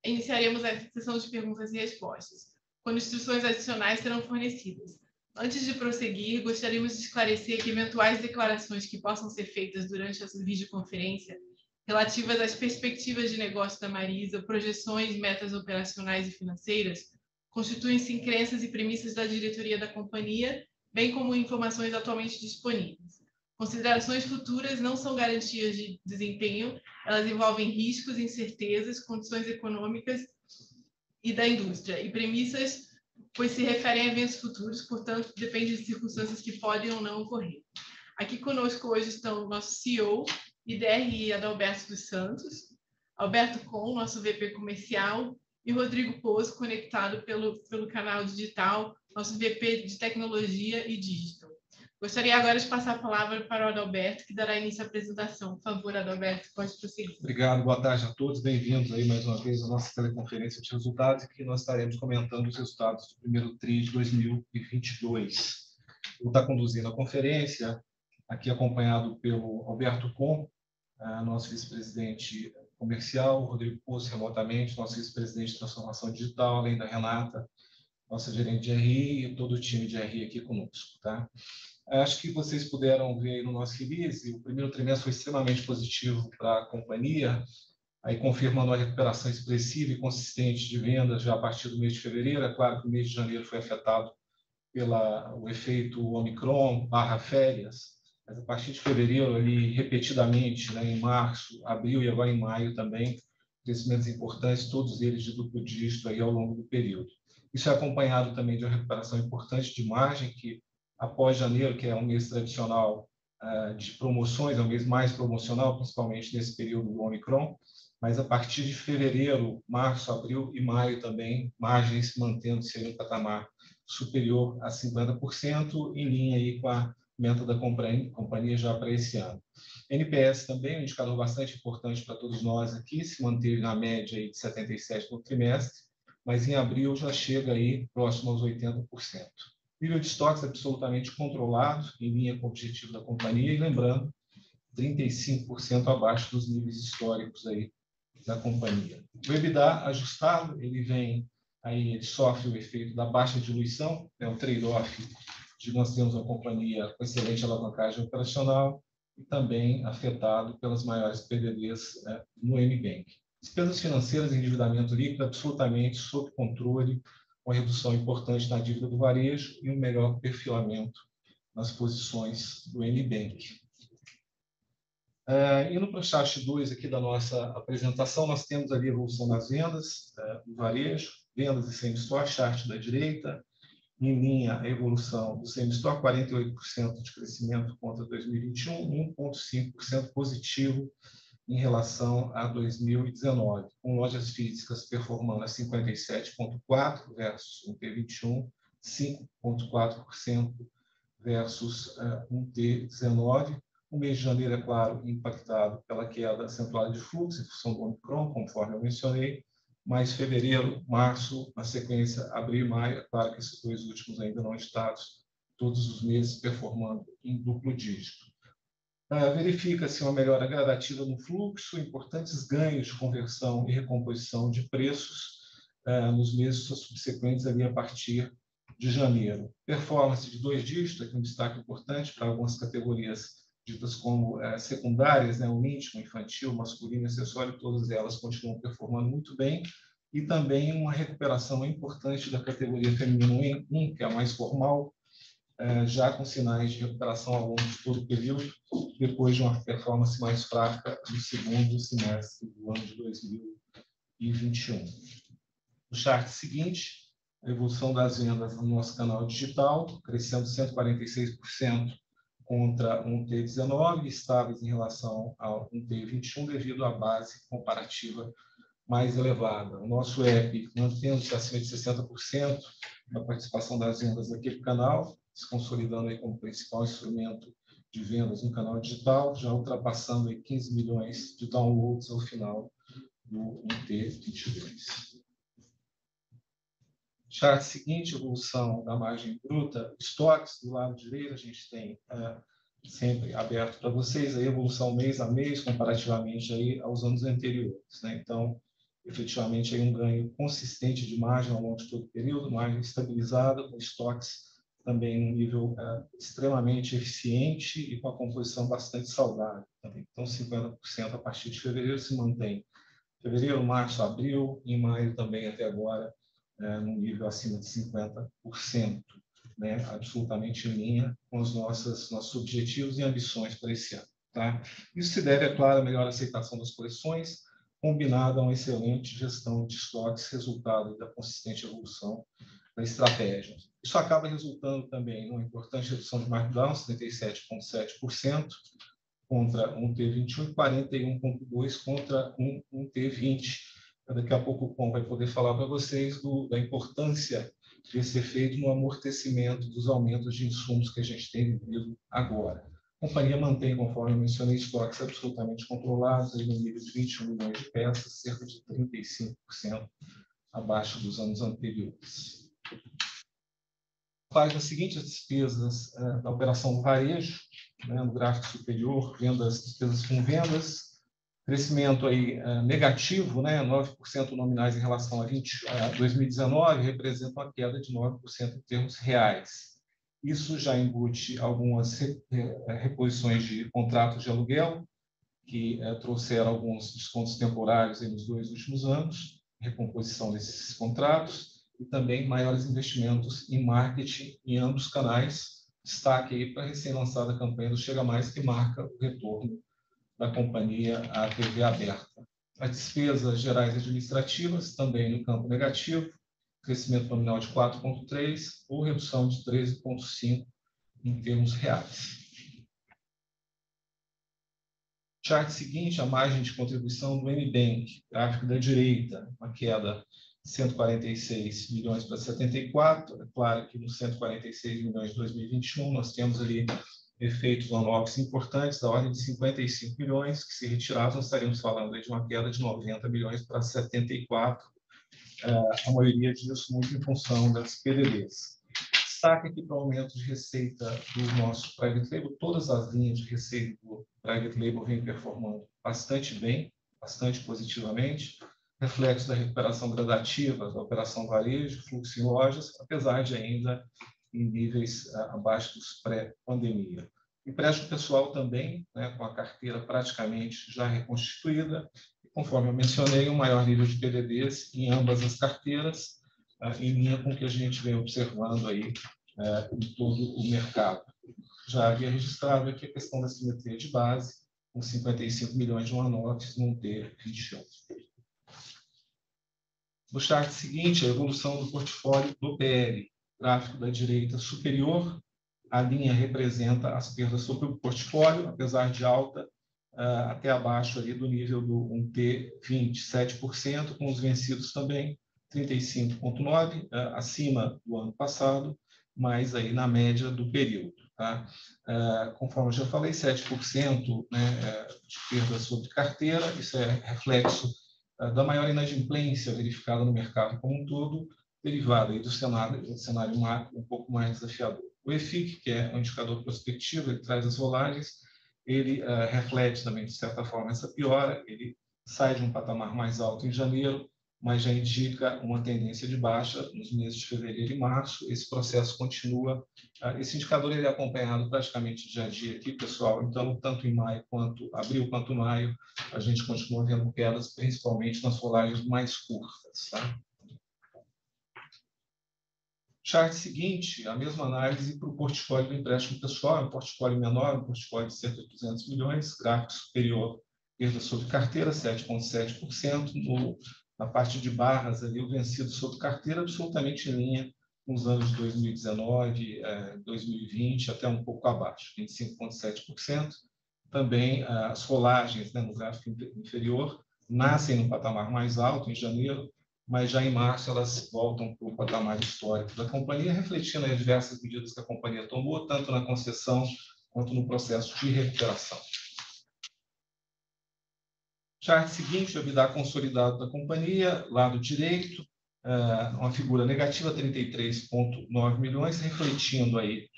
Iniciaremos a sessão de perguntas e respostas, quando instruções adicionais serão fornecidas. Antes de prosseguir, gostaríamos de esclarecer que eventuais declarações que possam ser feitas durante essa videoconferência relativas às perspectivas de negócio da Marisa, projeções, metas operacionais e financeiras, constituem-se em crenças e premissas da diretoria da companhia, bem como informações atualmente disponíveis. Considerações futuras não são garantias de desempenho, elas envolvem riscos, incertezas, condições econômicas e da indústria, e premissas, pois se referem a eventos futuros, portanto, depende de circunstâncias que podem ou não ocorrer. Aqui conosco hoje estão o nosso CEO e DRI, Adalberto dos Santos, Alberto Com, nosso VP comercial, e Rodrigo Pozo, conectado pelo canal digital, nosso VP de tecnologia e digital. Gostaria agora de passar a palavra para o Adalberto, que dará início à apresentação. Por favor, Adalberto, pode prosseguir. Obrigado, boa tarde a todos. Bem-vindos aí mais uma vez à nossa teleconferência de resultados, que nós estaremos comentando os resultados do primeiro TRI de 2022. Vou estar conduzindo a conferência, aqui acompanhado pelo Alberto Com, nosso vice-presidente comercial, Rodrigo Poço, remotamente, nosso vice-presidente de transformação digital, além da Renata, nossa gerente de RI, e todo o time de RI aqui conosco, tá? Acho que vocês puderam ver aí no nosso release, o primeiro trimestre foi extremamente positivo para a companhia, aí confirmando a recuperação expressiva e consistente de vendas já a partir do mês de fevereiro. É claro que o mês de janeiro foi afetado pelo efeito Omicron / férias, mas a partir de fevereiro, ali, repetidamente, né, em março, abril e agora em maio também, crescimentos importantes, todos eles de duplo dígito aí ao longo do período. Isso é acompanhado também de uma recuperação importante de margem, que após janeiro, que é um mês tradicional de promoções, é um mês mais promocional, principalmente nesse período do Omicron, mas a partir de fevereiro, março, abril e maio também, margens mantendo-se em um patamar superior a 50%, em linha aí com a meta da companhia já para esse ano. NPS também, um indicador bastante importante para todos nós aqui, se manteve na média aí de 77 no trimestre, mas em abril já chega aí próximo aos 80%. Nível de estoques absolutamente controlado, em linha com o objetivo da companhia, e lembrando, 35% abaixo dos níveis históricos aí da companhia. O EBITDA ajustado, ele sofre o efeito da baixa diluição, o trade-off de nós termos uma companhia com excelente alavancagem operacional e também afetado pelas maiores PDDs no MBank. Despesas financeiras e endividamento líquido absolutamente sob controle, uma redução importante na dívida do varejo e um melhor perfilamento nas posições do MBank. Indo para o chart 2 aqui da nossa apresentação, nós temos ali a evolução das vendas do varejo, vendas e same-store, chart da direita, em linha a evolução do same-store, 48% de crescimento contra 2021, 1,5% positivo em relação a 2019, com lojas físicas performando a 57,4% versus 1T21, 5,4% versus 1T19. O mês de janeiro, é claro, impactado pela queda acentuada de fluxo, em função do Omicron, conforme eu mencionei, mas fevereiro, março, na sequência, abril e maio, é claro que esses dois últimos ainda não estados, todos os meses performando em duplo dígito. Verifica-se uma melhora gradativa no fluxo, importantes ganhos de conversão e recomposição de preços nos meses subsequentes ali a partir de janeiro. Performance de 2 dígitos, aqui um destaque importante para algumas categorias ditas como secundárias, o íntimo, infantil, masculino, acessório, todas elas continuam performando muito bem, e também uma recuperação importante da categoria feminino 1, que é a mais formal, já com sinais de recuperação ao longo de todo o período, depois de uma performance mais fraca no segundo semestre do ano de 2021. No chart seguinte, a evolução das vendas no nosso canal digital, crescendo 146% contra 1T19, estáveis em relação ao 1T21, devido à base comparativa mais elevada. O nosso app, mantendo-se acima de 60% da participação das vendas daquele canal, se consolidando aí como principal instrumento de vendas no canal digital, já ultrapassando aí 15 milhões de downloads ao final do T22. Chart seguinte, evolução da margem bruta, estoques do lado direito, a gente tem sempre aberto para vocês a evolução mês a mês, comparativamente aí aos anos anteriores, Então, efetivamente aí um ganho consistente de margem ao longo de todo o período, margem estabilizada, com estoques também num nível extremamente eficiente e com a composição bastante saudável também. Então, 50% a partir de fevereiro se mantém. Fevereiro, março, abril, em maio também até agora, num nível acima de 50%, né? Absolutamente em linha com os nossos objetivos e ambições para esse ano. Tá? Isso se deve, é claro, à melhor aceitação das coleções, combinada a uma excelente gestão de estoques, resultado da consistente evolução da estratégia. Isso acaba resultando também numa importante redução de markdown, 77,7%, contra um T21 e 41,2% contra um T20. Daqui a pouco o Pom vai poder falar para vocês da importância desse efeito no amortecimento dos aumentos de insumos que a gente tem vivido agora. A companhia mantém, conforme eu mencionei, estoques absolutamente controlados, aí no nível de 21 milhões de peças, cerca de 35% abaixo dos anos anteriores. A página seguinte, as despesas da operação varejo, né, no gráfico superior, despesas com vendas, crescimento aí negativo, né, 9% nominais em relação a 2019, representa uma queda de 9% em termos reais. Isso já embute algumas reposições de contratos de aluguel, que trouxeram alguns descontos temporários aí nos 2 últimos anos, recomposição desses contratos, e também maiores investimentos em marketing em ambos os canais. Destaque aí para a recém-lançada campanha do Chega Mais, que marca o retorno da companhia à TV aberta. As despesas gerais administrativas, também no campo negativo, crescimento nominal de 4,3% ou redução de 13,5% em termos reais. Chart seguinte, a margem de contribuição do MBank, gráfico da direita, uma queda de 146 milhões para 74. É claro que nos 146 milhões de 2021 nós temos ali efeitos on-offs importantes da ordem de 55 milhões, que se retiravam, estaríamos falando de uma queda de 90 milhões para 74, a maioria disso muito em função das PDDs. Destaque aqui para o aumento de receita do nosso Private Label. Todas as linhas de receita do Private Label vêm performando bastante bem, bastante positivamente, reflexo da recuperação gradativa da operação varejo, fluxo em lojas, apesar de ainda em níveis abaixo dos pré-pandemia. Empréstimo pessoal também, né, com a carteira praticamente já reconstituída, e, conforme eu mencionei, um maior nível de PDDs em ambas as carteiras, em linha com o que a gente vem observando aí em todo o mercado. Já havia registrado aqui a questão da simetria de base, com 55 milhões de one-offs num T21. No chart seguinte, a evolução do portfólio do PL, gráfico da direita superior, a linha representa as perdas sobre o portfólio, apesar de alta, até abaixo ali do nível do 1T20, 7%, com os vencidos também, 35,9%, acima do ano passado, mas aí na média do período. Tá? Conforme eu já falei, 7%, né, de perda sobre carteira, isso é reflexo da maior inadimplência verificada no mercado como um todo, derivada aí do cenário macro um pouco mais desafiador. O EFIC, que é um indicador prospectivo, ele traz as rolagens, ele reflete também, de certa forma, essa piora, ele sai de um patamar mais alto em janeiro, mas já indica uma tendência de baixa nos meses de fevereiro e março. Esse processo continua. Esse indicador ele é acompanhado praticamente dia a dia aqui, pessoal. Então, tanto em maio quanto abril quanto maio, a gente continua vendo quedas, principalmente nas rolagens mais curtas. Tá? Chart seguinte, a mesma análise para o portfólio do empréstimo pessoal, um portfólio menor, um portfólio de cerca de 200 milhões, gráfico superior, perda sobre carteira, 7,7%, na parte de barras, ali, o vencido sobre carteira, absolutamente em linha com os anos de 2019, 2020, até um pouco abaixo, 25,7%. Também as rolagens, né, no gráfico inferior, nascem no patamar mais alto, em janeiro, mas já em março elas voltam para o patamar histórico da companhia, refletindo as diversas medidas que a companhia tomou, tanto na concessão quanto no processo de recuperação. Chart seguinte, o EBITDA consolidado da companhia, lado direito, uma figura negativa, 33,9 milhões, refletindo aí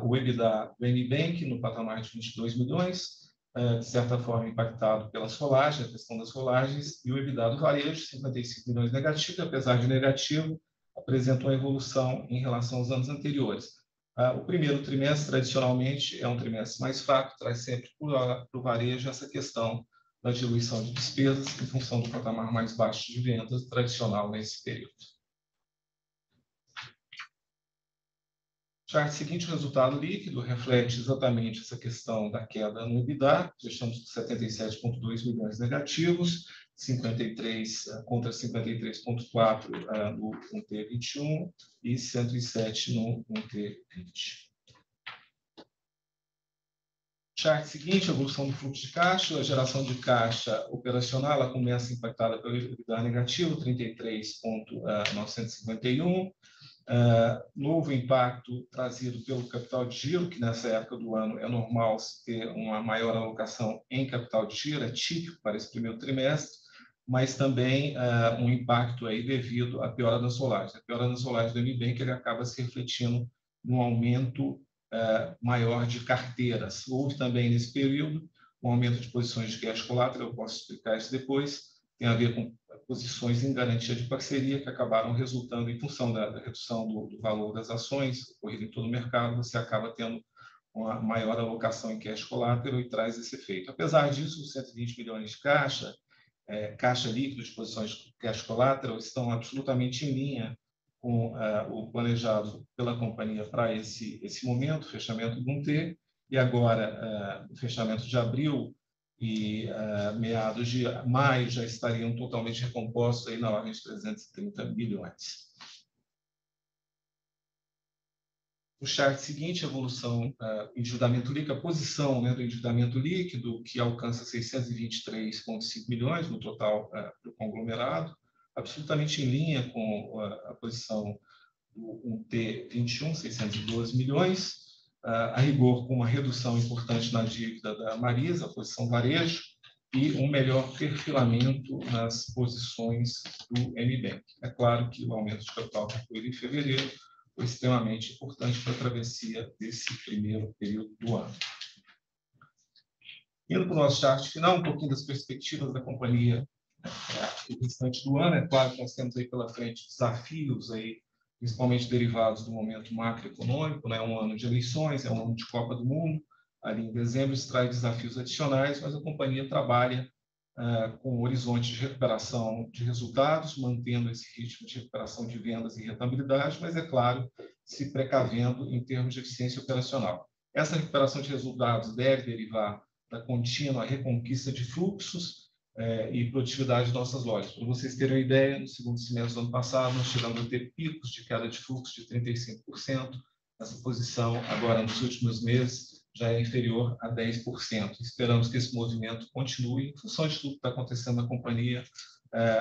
o EBITDA do MBank no patamar de 22 milhões, de certa forma, impactado pela solagem, a questão das solagens, e o EBITDA do varejo, 55 milhões negativo, apesar de negativo, apresenta uma evolução em relação aos anos anteriores. O primeiro trimestre, tradicionalmente, é um trimestre mais fraco, traz sempre para o varejo essa questão da diluição de despesas em função do patamar mais baixo de vendas tradicional nesse período. Chart seguinte, o resultado líquido, reflete exatamente essa questão da queda no EBITDA, fechamos com 77,2 milhões negativos, 53 contra 53,4 no 1T21 e 107 no 1T20. Chart seguinte, evolução do fluxo de caixa, a geração de caixa operacional, ela começa impactada pelo EBITDA negativo, 33,951, novo impacto trazido pelo capital de giro, que nessa época do ano é normal se ter uma maior alocação em capital de giro, é típico para esse primeiro trimestre, mas também um impacto aí devido à piora das solagens. A piora das solagens do MBank ele acaba se refletindo no aumento maior de carteiras. Houve também nesse período um aumento de posições de cash collateral, eu posso explicar isso depois, tem a ver com posições em garantia de parceria que acabaram resultando, em função da redução do valor das ações ocorrida em todo o mercado, você acaba tendo uma maior alocação em cash collateral e traz esse efeito. Apesar disso, os 120 milhões de caixa líquido de posições de cash collateral estão absolutamente em linha com o planejado pela companhia para esse momento, fechamento do 1T, e agora o fechamento de abril e meados de maio já estariam totalmente recompostos aí na ordem de 330 milhões. O chart seguinte, evolução endividamento líquido, a posição do endividamento líquido, que alcança 623,5 milhões no total do conglomerado, absolutamente em linha com a posição do 1T21, 612 milhões, a rigor com uma redução importante na dívida da Marisa, a posição varejo, e um melhor perfilamento nas posições do MBank. É claro que o aumento de capital concluído em fevereiro foi extremamente importante para a travessia desse primeiro período do ano. Indo para o nosso chart final, um pouquinho das perspectivas da companhia no restante do ano. É claro que nós temos aí pela frente desafios, aí, principalmente derivados do momento macroeconômico, né? Um ano de eleições, é um ano de Copa do Mundo, ali em dezembro isso traz desafios adicionais, mas a companhia trabalha com um horizonte de recuperação de resultados, mantendo esse ritmo de recuperação de vendas e rentabilidade, mas, é claro, se precavendo em termos de eficiência operacional. Essa recuperação de resultados deve derivar da contínua reconquista de fluxos e produtividade de nossas lojas. Para vocês terem uma ideia, no segundo semestre do ano passado, nós chegamos a ter picos de queda de fluxo de 35%. Essa posição, agora, nos últimos meses, já é inferior a 10%. Esperamos que esse movimento continue em função de tudo que está acontecendo na companhia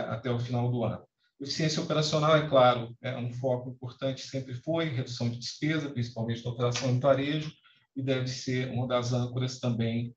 até o final do ano. Eficiência operacional, é claro, é um foco importante, sempre foi, redução de despesa, principalmente na operação de varejo, e deve ser uma das âncoras também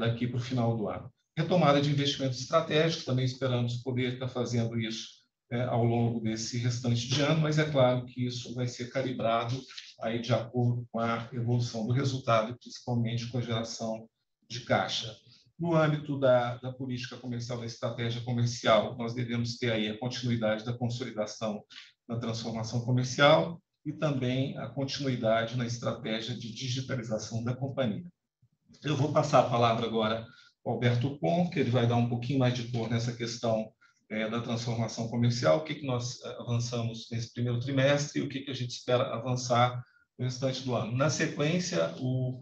daqui para o final do ano. Retomada de investimentos estratégicos, também esperamos poder estar fazendo isso ao longo desse restante de ano, mas é claro que isso vai ser calibrado aí de acordo com a evolução do resultado, principalmente com a geração de caixa. No âmbito da política comercial, da estratégia comercial, nós devemos ter aí a continuidade da consolidação na transformação comercial e também a continuidade na estratégia de digitalização da companhia. Eu vou passar a palavra agora ao Alberto Pon, que ele vai dar um pouquinho mais de cor nessa questão da transformação comercial, o que nós avançamos nesse primeiro trimestre e o que a gente espera avançar no restante do ano. Na sequência, o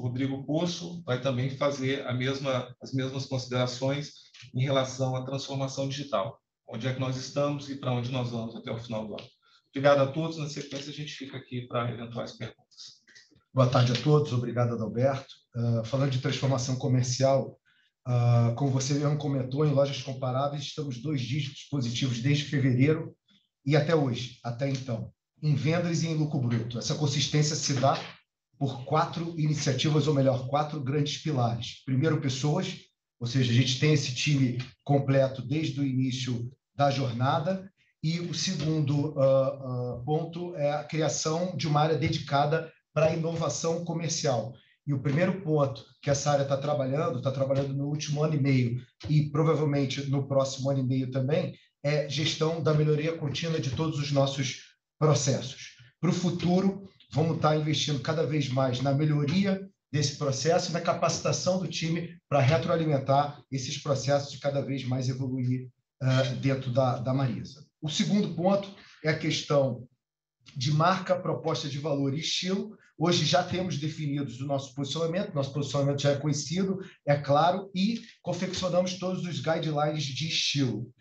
Rodrigo Poço vai também fazer as mesmas considerações em relação à transformação digital. Onde é que nós estamos e para onde nós vamos até o final do ano. Obrigado a todos. Na sequência, a gente fica aqui para eventuais perguntas. Boa tarde a todos. Obrigado, Adalberto. Falando de transformação comercial, como você mesmo comentou, em lojas comparáveis, estamos 2 dígitos positivos desde fevereiro e até hoje, até então, em vendas e em lucro bruto. Essa consistência se dá por 4 iniciativas, ou melhor, 4 grandes pilares. Primeiro, pessoas, ou seja, a gente tem esse time completo desde o início da jornada. E o segundo ponto é a criação de uma área dedicada para a inovação comercial. E o primeiro ponto que essa área está trabalhando no último ano e meio e provavelmente no próximo ano e meio também, é gestão da melhoria contínua de todos os nossos processos. Para o futuro, vamos estar investindo cada vez mais na melhoria desse processo e na capacitação do time para retroalimentar esses processos e cada vez mais evoluir dentro da Marisa. O segundo ponto é a questão de marca, proposta de valor e estilo. Hoje já temos definidos o nosso posicionamento já é conhecido, é claro, e confeccionamos todos os guidelines de estilo.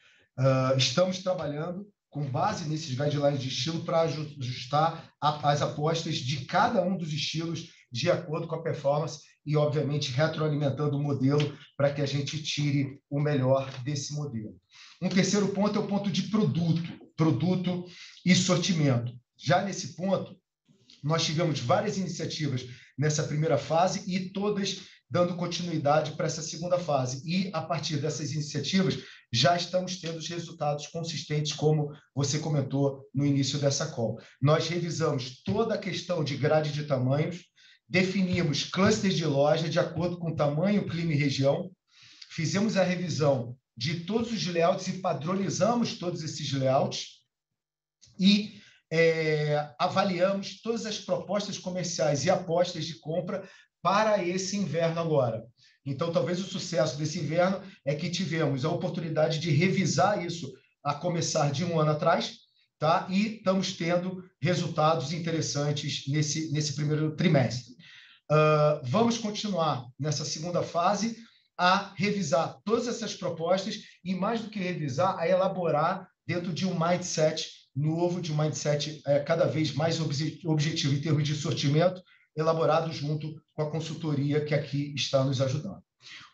Estamos trabalhando com base nesses guidelines de estilo para ajustar as apostas de cada um dos estilos de acordo com a performance e, obviamente, retroalimentando o modelo para que a gente tire o melhor desse modelo. Um terceiro ponto é o ponto de produto e sortimento. Já nesse ponto, nós tivemos várias iniciativas nessa primeira fase e todas dando continuidade para essa segunda fase. E, a partir dessas iniciativas, já estamos tendo os resultados consistentes, como você comentou no início dessa call. Nós revisamos toda a questão de grade de tamanhos, definimos clusters de loja de acordo com tamanho, clima e região, fizemos a revisão de todos os layouts e padronizamos todos esses layouts e avaliamos todas as propostas comerciais e apostas de compra para esse inverno agora. Então, talvez o sucesso desse inverno é que tivemos a oportunidade de revisar isso a começar de um ano atrás, tá? E estamos tendo resultados interessantes nesse primeiro trimestre. Vamos continuar nessa segunda fase a revisar todas essas propostas e, mais do que revisar, a elaborar dentro de um mindset novo, de um mindset cada vez mais objetivo em termos de sortimento, elaborado junto com a consultoria que aqui está nos ajudando.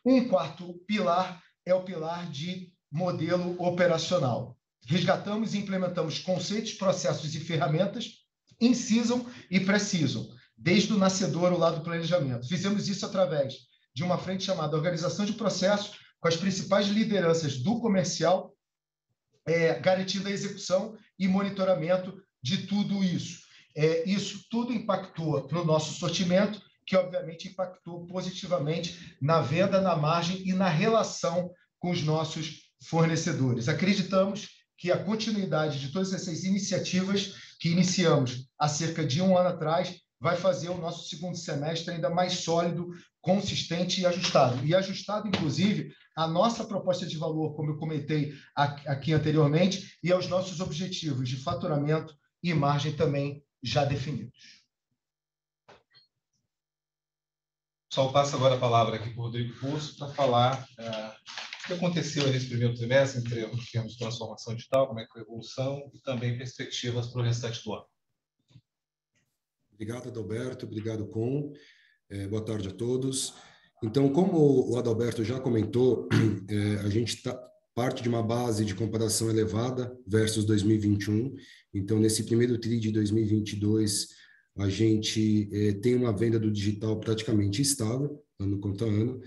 Um quarto pilar é o pilar de modelo operacional. Resgatamos e implementamos conceitos, processos e ferramentas in season e pré-season, desde o nascedouro lá do planejamento. Fizemos isso através de uma frente chamada Organização de Processos, com as principais lideranças do comercial, garantindo a execução e monitoramento de tudo isso. Isso tudo impactou no nosso sortimento, que obviamente impactou positivamente na venda, na margem e na relação com os nossos fornecedores. Acreditamos que a continuidade de todas essas iniciativas que iniciamos há cerca de um ano atrás vai fazer o nosso segundo semestre ainda mais sólido, consistente e ajustado. E ajustado, inclusive, à nossa proposta de valor, como eu comentei aqui anteriormente, e aos nossos objetivos de faturamento e margem também já definidos. Só passo agora a palavra aqui para o Rodrigo Pulso para falar o que aconteceu nesse primeiro trimestre, em termos de transformação digital, como é que foi a evolução e também perspectivas para o restante do ano. Obrigado, Adalberto. Obrigado, Com. Boa tarde a todos. Então, como o Adalberto já comentou, a gente parte de uma base de comparação elevada versus 2021. Então, nesse primeiro TRI de 2022, a gente tem uma venda do digital praticamente estável, ano contra ano,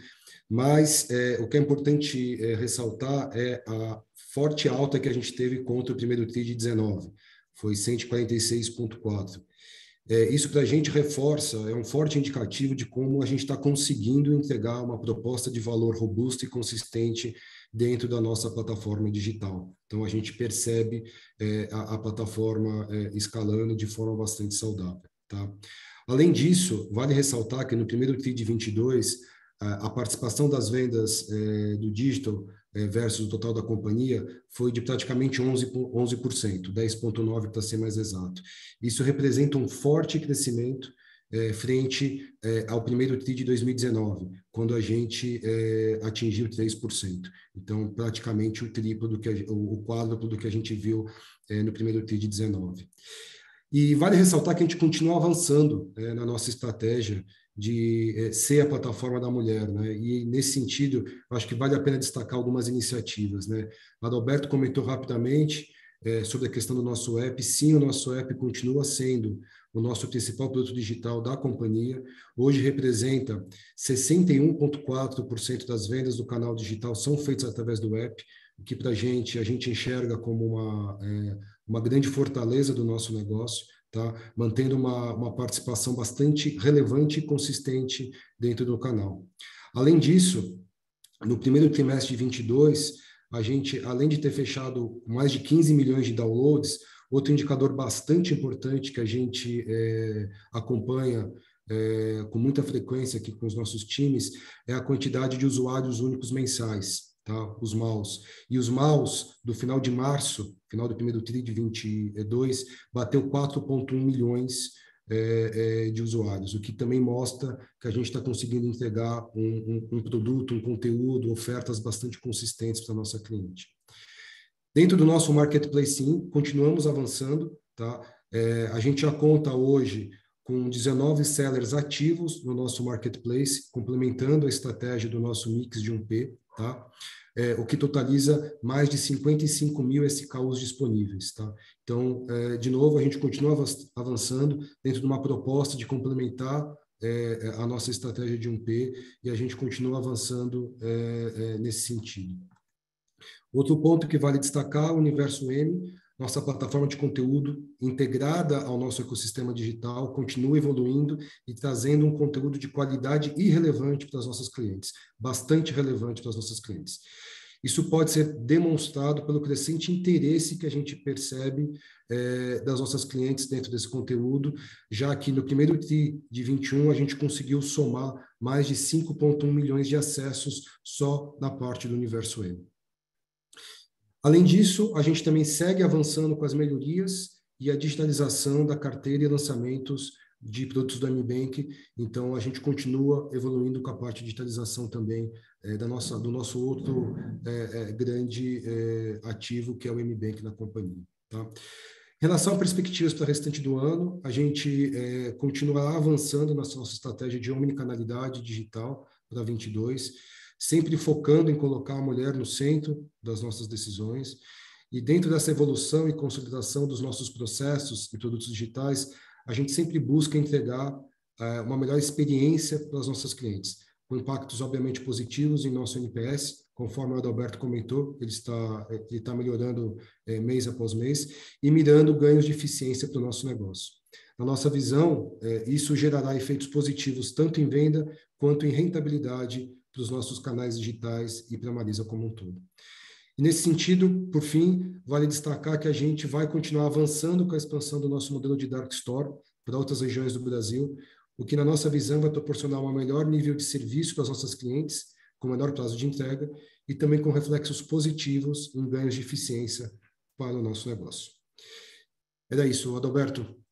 mas o que é importante ressaltar é a forte alta que a gente teve contra o primeiro TRI de 19, foi 146,4. Isso para a gente reforça, é um forte indicativo de como a gente está conseguindo entregar uma proposta de valor robusta e consistente dentro da nossa plataforma digital. Então, a gente percebe a plataforma escalando de forma bastante saudável. Tá? Além disso, vale ressaltar que no primeiro TRI de 22, a participação das vendas do digital versus o total da companhia foi de praticamente 11%, 10,9% para ser mais exato. Isso representa um forte crescimento frente ao primeiro TRI de 2019, quando a gente atingiu 3%. Então, praticamente o triplo o quádruplo do que a gente viu no primeiro TRI de 19. E vale ressaltar que a gente continua avançando na nossa estratégia de ser a plataforma da mulher, né? E nesse sentido, acho que vale a pena destacar algumas iniciativas, né? O Adalberto comentou rapidamente sobre a questão do nosso app. Sim, o nosso app continua sendo o nosso principal produto digital da companhia. Hoje representa 61,4% das vendas do canal digital são feitas através do app, o que para a gente enxerga como uma grande fortaleza do nosso negócio, tá? Mantendo uma participação bastante relevante e consistente dentro do canal. Além disso, no primeiro trimestre de 22, a gente, além de ter fechado mais de 15 milhões de downloads, outro indicador bastante importante que a gente acompanha com muita frequência aqui com os nossos times é a quantidade de usuários únicos mensais, tá? Os MAUs. E os MAUs, do final de março, final do primeiro TRI de 22, bateu 4,1 milhões de usuários, o que também mostra que a gente está conseguindo entregar um produto, um conteúdo, ofertas bastante consistentes para a nossa cliente. Dentro do nosso marketplace, sim, continuamos avançando, tá? A gente já conta hoje com 19 sellers ativos no nosso marketplace, complementando a estratégia do nosso mix de 1P, tá? O que totaliza mais de 55 mil SKUs disponíveis, tá? Então, de novo, a gente continua avançando dentro de uma proposta de complementar a nossa estratégia de 1P e a gente continua avançando nesse sentido. Outro ponto que vale destacar, o Universo M, nossa plataforma de conteúdo integrada ao nosso ecossistema digital, continua evoluindo e trazendo um conteúdo de qualidade e relevante para os nossos clientes, bastante relevante para os nossos clientes. Isso pode ser demonstrado pelo crescente interesse que a gente percebe das nossas clientes dentro desse conteúdo, já que no primeiro TRI de 21 a gente conseguiu somar mais de 5,1 milhões de acessos só na parte do Universo M. Além disso, a gente também segue avançando com as melhorias e a digitalização da carteira e lançamentos de produtos do MBank. Então, a gente continua evoluindo com a parte de digitalização também do nosso outro grande ativo, que é o MBank na companhia. Tá? Em relação a perspectivas para o restante do ano, a gente continuará avançando na nossa estratégia de omnicanalidade digital para 22, sempre focando em colocar a mulher no centro das nossas decisões. E dentro dessa evolução e consolidação dos nossos processos e produtos digitais, a gente sempre busca entregar uma melhor experiência para as nossas clientes, com impactos obviamente positivos em nosso NPS, conforme o Adalberto comentou, ele está melhorando mês após mês e mirando ganhos de eficiência para o nosso negócio. Na nossa visão, isso gerará efeitos positivos tanto em venda quanto em rentabilidade para os nossos canais digitais e para a Marisa como um todo. E nesse sentido, por fim, vale destacar que a gente vai continuar avançando com a expansão do nosso modelo de Dark Store para outras regiões do Brasil, o que na nossa visão vai proporcionar um melhor nível de serviço para as nossas clientes, com menor prazo de entrega e também com reflexos positivos em ganhos de eficiência para o nosso negócio. Era isso, Adalberto.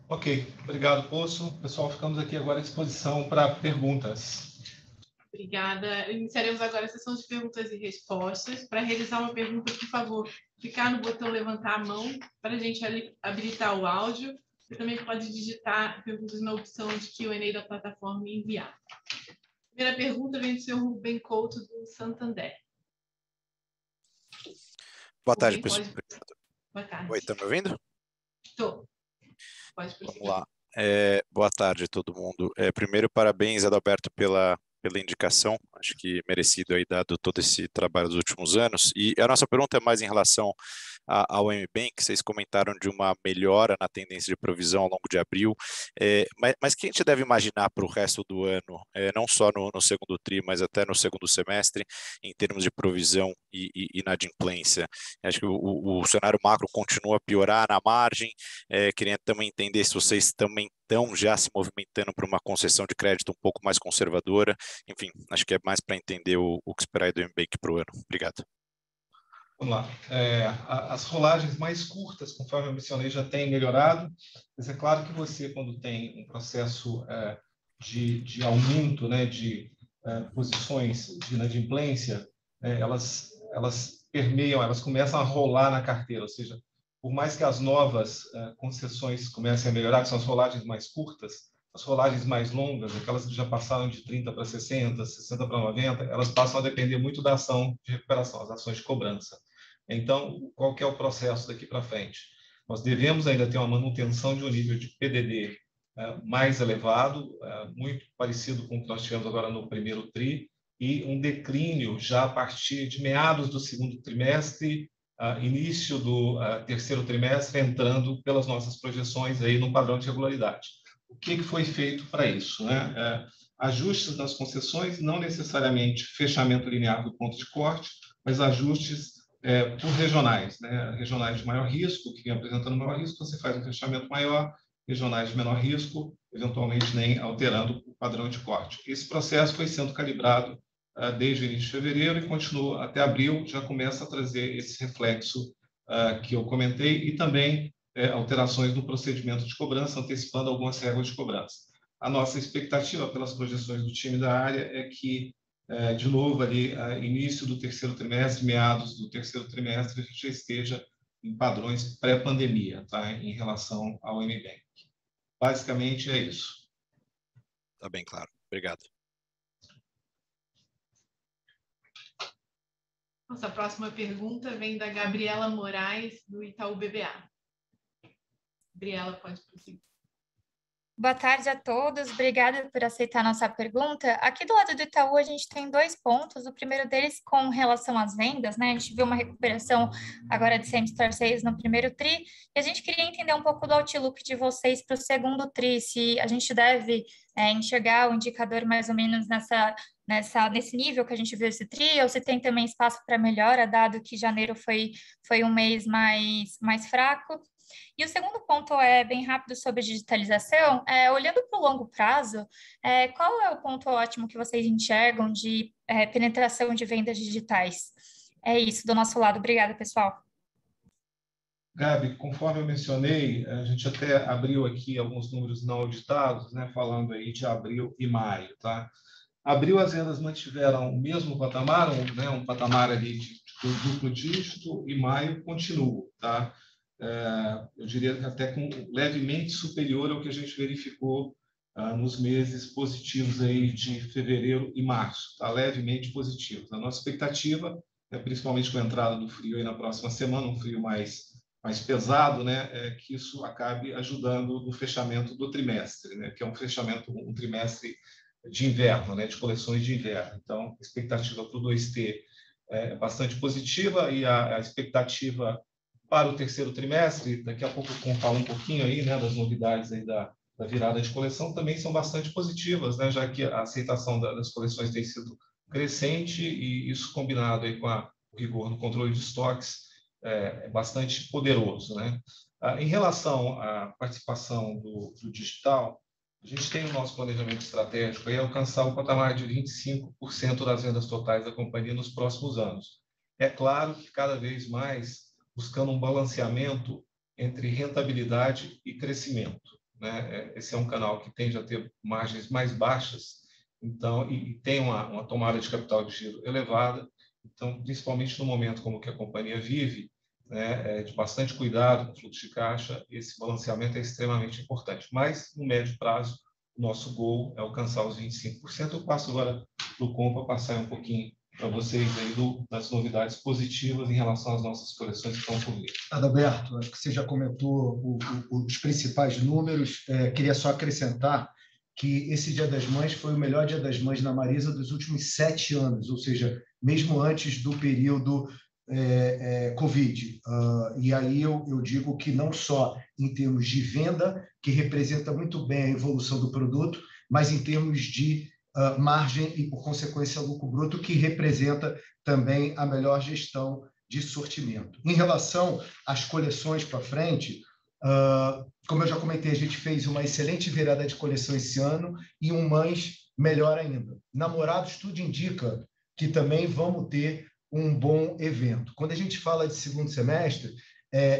Ok, obrigado, Poço. Pessoal, ficamos aqui agora à disposição para perguntas. Obrigada. Iniciaremos agora a sessão de perguntas e respostas. Para realizar uma pergunta, por favor, clicar no botão levantar a mão para a gente habilitar o áudio. Você também pode digitar perguntas na opção de Q&A da plataforma e enviar. A primeira pergunta vem do senhor Rubem Couto, do Santander. Boa tarde, pessoal. Boa tarde. Oi, está me ouvindo? Estou. Pode prosseguir. Vamos lá. Boa tarde a todo mundo. Primeiro, parabéns, Adalberto, pela indicação, acho que merecido aí, dado todo esse trabalho dos últimos anos. E a nossa pergunta é mais em relação ao MBank, vocês comentaram de uma melhora na tendência de provisão ao longo de abril, mas que a gente deve imaginar para o resto do ano, não só no segundo TRI, mas até no segundo semestre, em termos de provisão e inadimplência? Acho que o cenário macro continua a piorar na margem, queria também entender se vocês também estão já se movimentando para uma concessão de crédito um pouco mais conservadora. Enfim, acho que é mais para entender o que esperar aí do MBank para o ano. Obrigado. Vamos lá. As rolagens mais curtas, conforme eu mencionei, já têm melhorado. Mas é claro que você, quando tem um processo de aumento, né, de posições de inadimplência, elas permeiam, elas começam a rolar na carteira. Ou seja, por mais que as novas concessões comecem a melhorar, que são as rolagens mais curtas, as rolagens mais longas, aquelas que já passaram de 30 para 60, 60 para 90, elas passam a depender muito da ação de recuperação, as ações de cobrança. Então, qual que é o processo daqui para frente? Nós devemos ainda ter uma manutenção de um nível de PDD mais elevado, muito parecido com o que nós tivemos agora no primeiro TRI, e um declínio já a partir de meados do segundo trimestre início do terceiro trimestre entrando pelas nossas projeções aí no padrão de regularidade. O que foi feito para isso, né? Ajustes nas concessões, não necessariamente fechamento linear do ponto de corte, mas ajustes por regionais, né? Regionais de maior risco, que vem apresentando maior risco, você faz um fechamento maior, regionais de menor risco, eventualmente nem alterando o padrão de corte. Esse processo foi sendo calibrado desde o início de fevereiro e continua até abril, já começa a trazer esse reflexo que eu comentei e também alterações no procedimento de cobrança, antecipando algumas regras de cobrança. A nossa expectativa, pelas projeções do time da área, é que, de novo, ali, início do terceiro trimestre, meados do terceiro trimestre, a gente já esteja em padrões pré-pandemia, tá? Em relação ao MBank. Basicamente, é isso. Está bem claro. Obrigado. Nossa próxima pergunta vem da Gabriela Moraes, do Itaú BBA. Gabriela, pode prosseguir. Boa tarde a todos, obrigada por aceitar a nossa pergunta. Aqui do lado do Itaú a gente tem 2 pontos, o primeiro deles com relação às vendas, né? A gente viu uma recuperação agora de same-store sales no primeiro TRI, e a gente queria entender um pouco do outlook de vocês para o segundo TRI, se a gente deve enxergar o indicador mais ou menos nesse nível que a gente viu esse TRI, ou se tem também espaço para melhora, dado que janeiro foi um mês mais fraco. E o segundo ponto é bem rápido sobre digitalização. Olhando para o longo prazo, qual é o ponto ótimo que vocês enxergam de penetração de vendas digitais? É isso do nosso lado. Obrigada, pessoal. Gabi, conforme eu mencionei, a gente até abriu aqui alguns números não auditados, né, falando aí de abril e maio, tá? Abril, as vendas mantiveram o mesmo patamar, um patamar ali de duplo dígito, e maio continua, tá? Eu diria que até levemente superior ao que a gente verificou nos meses positivos aí de fevereiro e março, tá? Levemente positivos. A nossa expectativa, principalmente com a entrada do frio aí na próxima semana, um frio mais pesado, né, é que isso acabe ajudando no fechamento do trimestre, né, que é um trimestre de inverno, né, de coleções de inverno. Então, a expectativa para o 2T é bastante positiva, e a expectativa para o terceiro trimestre, daqui a pouco eu falo um pouquinho aí, né, das novidades aí da virada de coleção, também são bastante positivas, né, já que a aceitação das coleções tem sido crescente, e isso combinado aí com o rigor no controle de estoques é bastante poderoso, né? Em relação à participação do digital, a gente tem o nosso planejamento estratégico aí alcançar o patamar de 25% das vendas totais da companhia nos próximos anos. É claro que cada vez mais buscando um balanceamento entre rentabilidade e crescimento, né? Esse é um canal que tende a ter margens mais baixas, então, e tem uma tomada de capital de giro elevada. Então, principalmente no momento como que a companhia vive, né, de bastante cuidado com o fluxo de caixa, esse balanceamento é extremamente importante. Mas, no médio prazo, o nosso goal é alcançar os 25%. Eu passo agora para o Com para passar um pouquinho para vocês aí das novidades positivas em relação às nossas coleções que estão por vir. Adalberto, acho que você já comentou os principais números. Queria só acrescentar que esse Dia das Mães foi o melhor Dia das Mães na Marisa dos últimos 7 anos, ou seja, mesmo antes do período Covid. E aí eu digo que não só em termos de venda, que representa muito bem a evolução do produto, mas em termos de margem e, por consequência, lucro bruto, que representa também a melhor gestão de sortimento. Em relação às coleções para frente, como eu já comentei, a gente fez uma excelente virada de coleção esse ano e um Mães melhor ainda. Namorados, tudo indica que também vamos ter um bom evento. Quando a gente fala de segundo semestre,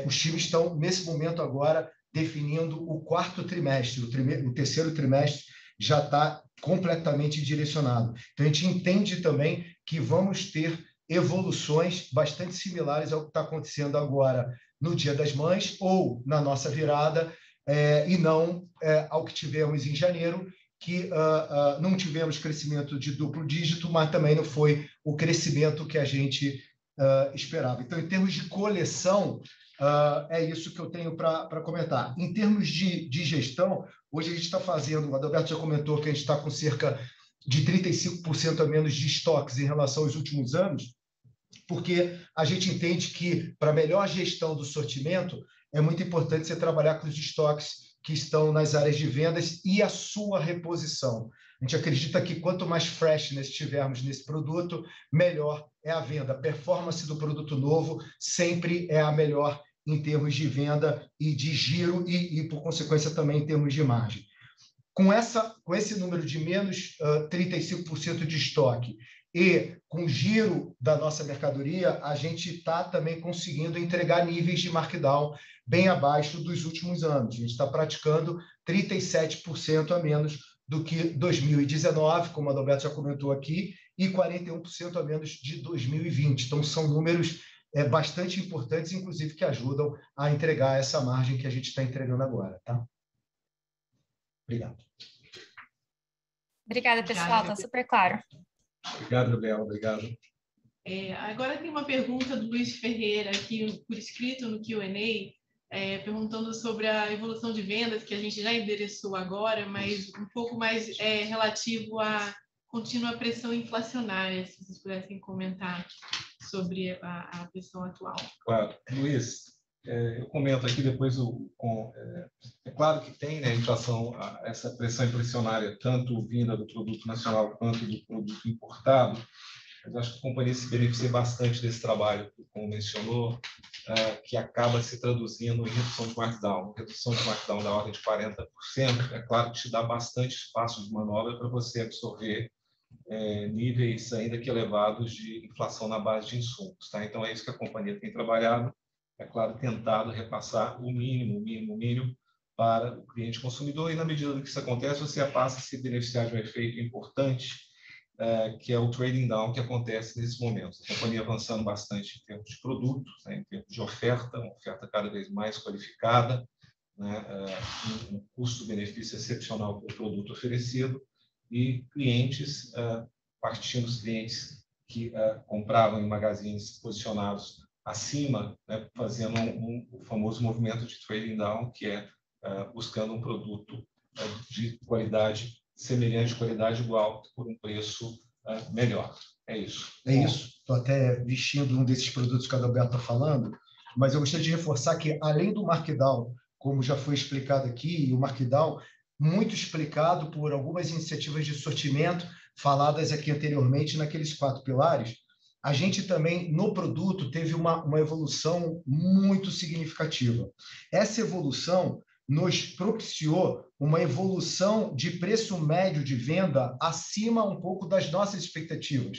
os times estão, nesse momento agora, definindo o 4º trimestre. O terceiro trimestre já está completamente direcionado. Então, a gente entende também que vamos ter evoluções bastante similares ao que está acontecendo agora no Dia das Mães ou na nossa virada, e não ao que tivemos em janeiro, que não tivemos crescimento de duplo dígito, mas também não foi o crescimento que a gente esperava. Então, em termos de coleção, é isso que eu tenho para comentar. Em termos de gestão, hoje a gente está fazendo, o Adalberto já comentou que a gente está com cerca de 35% a menos de estoques em relação aos últimos anos, porque a gente entende que, para melhor gestão do sortimento, é muito importante você trabalhar com os estoques que estão nas áreas de vendas e a sua reposição. A gente acredita que quanto mais freshness tivermos nesse produto, melhor é a venda. A performance do produto novo sempre é a melhor em termos de venda e de giro e por consequência, também em termos de margem. Com esse número de menos 35% de estoque e com o giro da nossa mercadoria, a gente está também conseguindo entregar níveis de markdown bem abaixo dos últimos anos. A gente está praticando 37% a menos do que 2019, como a Adalberto já comentou aqui, e 41% a menos de 2020. Então, são números bastante importantes, inclusive, que ajudam a entregar essa margem que a gente está entregando agora. Tá? Obrigado. Obrigada, pessoal. Está super claro. Obrigado, Gabriela. Obrigado. Agora tem uma pergunta do Luiz Ferreira aqui por escrito no Q&A, perguntando sobre a evolução de vendas, que a gente já endereçou agora, mas um pouco mais relativo à contínua pressão inflacionária, se vocês pudessem comentar sobre a pressão atual. Claro. Luiz, eu comento aqui depois. É claro que tem, né, inflação, essa pressão inflacionária, tanto vinda do produto nacional quanto do produto importado. Mas acho que a companhia se beneficia bastante desse trabalho, como mencionou, que acaba se traduzindo em redução de markdown. Redução de markdown da ordem de 40%, é claro que te dá bastante espaço de manobra para você absorver níveis ainda que elevados de inflação na base de insumos. Tá? Então, é isso que a companhia tem trabalhado, é claro, tentado repassar o mínimo para o cliente consumidor, e na medida que isso acontece, você passa a se beneficiar de um efeito importante, que é o trading down que acontece nesse momento. A companhia avançando bastante em termos de produtos, né, em termos de oferta, uma oferta cada vez mais qualificada, né, um custo-benefício excepcional para o produto oferecido, e clientes, partindo dos clientes que compravam em magazines posicionados acima, né, fazendo o famoso movimento de trading down, que é buscando um produto de qualidade semelhante, qualidade igual, por um preço melhor. É isso. É isso. Estou até vestindo um desses produtos que a Adalberto está falando, mas eu gostaria de reforçar que, além do markdown, como já foi explicado aqui, e o markdown muito explicado por algumas iniciativas de sortimento faladas aqui anteriormente naqueles 4 pilares, a gente também, no produto, teve uma evolução muito significativa. Essa evolução nos propiciou uma evolução de preço médio de venda acima um pouco das nossas expectativas.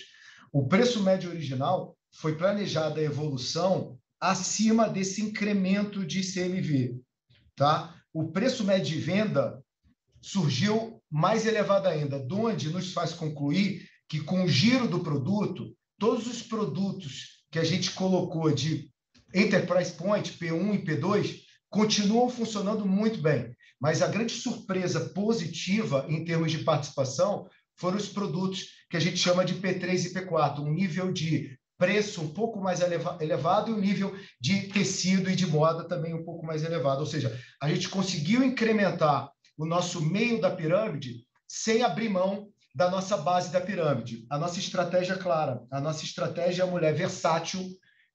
O preço médio original foi planejada a evolução acima desse incremento de CMV. Tá? O preço médio de venda surgiu mais elevado ainda, onde nos faz concluir que, com o giro do produto, todos os produtos que a gente colocou de Enterprise Point, P1 e P2, continuam funcionando muito bem, mas a grande surpresa positiva em termos de participação foram os produtos que a gente chama de P3 e P4, um nível de preço um pouco mais elevado e um nível de tecido e de moda também um pouco mais elevado. Ou seja, a gente conseguiu incrementar o nosso meio da pirâmide sem abrir mão da nossa base da pirâmide. A nossa estratégia é clara, a nossa estratégia é a mulher versátil,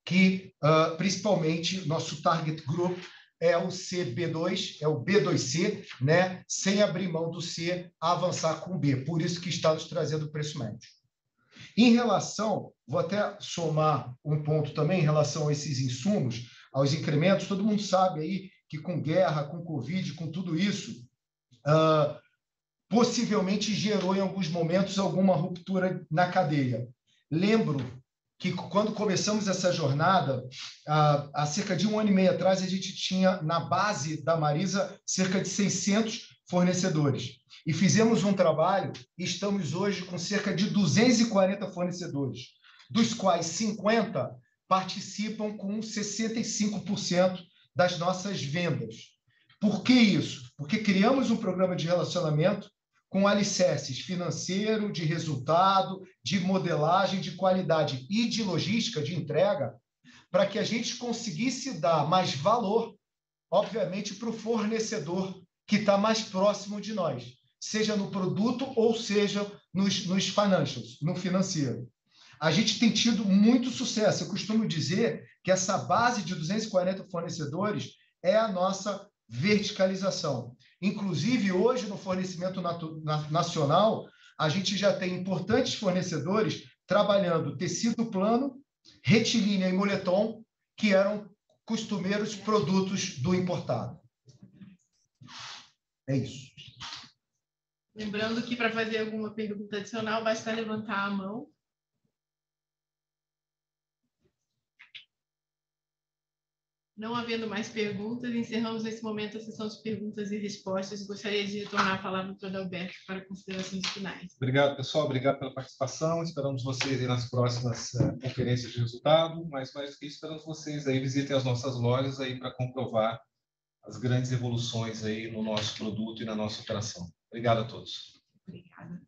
que principalmente nosso target group é o CB2, é o B2C, né? Sem abrir mão do C, avançar com o B. Por isso que está nos trazendo o preço médio. Em relação, vou até somar um ponto também em relação a esses insumos, aos incrementos. Todo mundo sabe aí que com guerra, com Covid, com tudo isso, possivelmente gerou em alguns momentos alguma ruptura na cadeia. Lembro que quando começamos essa jornada, há cerca de 1 ano e meio atrás, a gente tinha na base da Marisa cerca de 600 fornecedores. E fizemos um trabalho e estamos hoje com cerca de 240 fornecedores, dos quais 50 participam com 65% das nossas vendas. Por que isso? Porque criamos um programa de relacionamento com alicerces financeiro, de resultado, de modelagem, de qualidade e de logística, de entrega, para que a gente conseguisse dar mais valor, obviamente, para o fornecedor que está mais próximo de nós, seja no produto ou seja nos financials, no financeiro. A gente tem tido muito sucesso. Eu costumo dizer que essa base de 240 fornecedores é a nossa verticalização. Inclusive, hoje, no fornecimento nacional, a gente já tem importantes fornecedores trabalhando tecido plano, retilínea e moletom, que eram costumeiros produtos do importado. É isso. Lembrando que para fazer alguma pergunta adicional, basta levantar a mão. Não havendo mais perguntas, encerramos nesse momento a sessão de perguntas e respostas. Gostaria de retornar a palavra para o Adalberto para considerações finais. Obrigado, pessoal. Obrigado pela participação. Esperamos vocês aí nas próximas conferências de resultado, mas mais do que isso, esperamos vocês aí visitem as nossas lojas aí para comprovar as grandes evoluções aí no nosso produto e na nossa operação. Obrigado a todos. Obrigada.